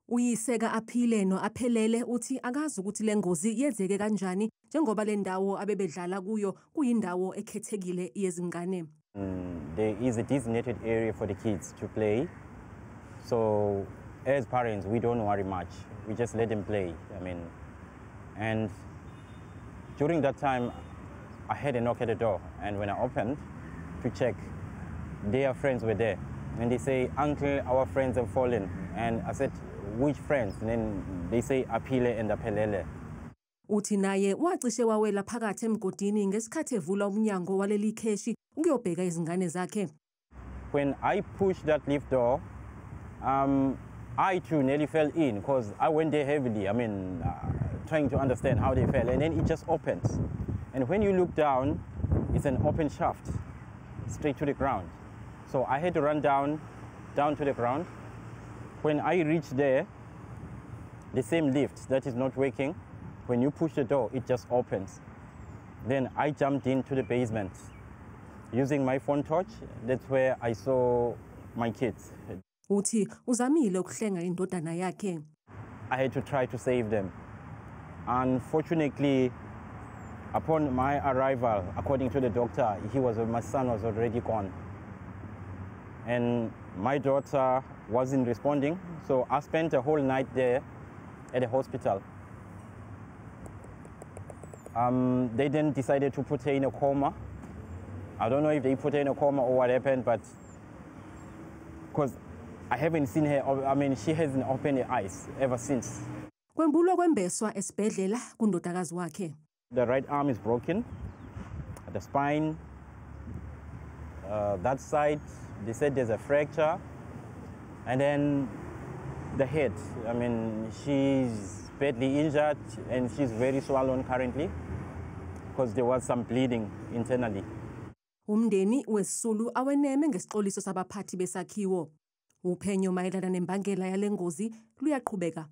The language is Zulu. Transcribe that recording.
Uyiseka aphile no aphelele uthi akazi ukuthi lengozi yenzeke kanjani njengoba le ndawo abebedlala kuyo kuyindawo ekhethekile yezingane. There is a designated area for the kids to play. So as parents, we don't worry much. We just let them play. And during that time, I had a knock at the door, and when I opened to check, their friends were there. And they say, "Uncle, our friends have fallen." And I said, "Which friends?" And then they say, "Apile and Aphelele." Uthi naye wacishe wawela phakathi emgodini ngesikhathi evula umnyango waleli kheshi ukuyobheka izingane zakhe. When I pushed that lift door, I too nearly fell in because I went there heavily. Trying to understand how they fell, and then it just opens. And when you look down, it's an open shaft straight to the ground. So I had to run down to the ground. When I reached there, the same lift that is not working, when you push the door, it just opens. Then I jumped into the basement. Using my phone torch, that's where I saw my kids. Uthi uzamile ukuhlenga indodana yakhe. I had to try to save them. Unfortunately, upon my arrival, according to the doctor, my son was already gone. And my daughter wasn't responding, so I spent a whole night there at the hospital. They then decided to put her in a coma. I don't know if they put her in a coma or what happened, but because I haven't seen her, she hasn't opened her eyes ever since. Kwembulwa kwembeswa esibhedlela kundodakazi wakhe. The right arm is broken, the spine, that side, they said there's a fracture, and then the head. She's badly injured and she's very swollen currently because there was some bleeding internally. Umndeni weSisulu aweneme ngesixoliso sabaphathi besakhiwo. Uphenyo mayelana nembangela yale ngozi luyaqhubeka.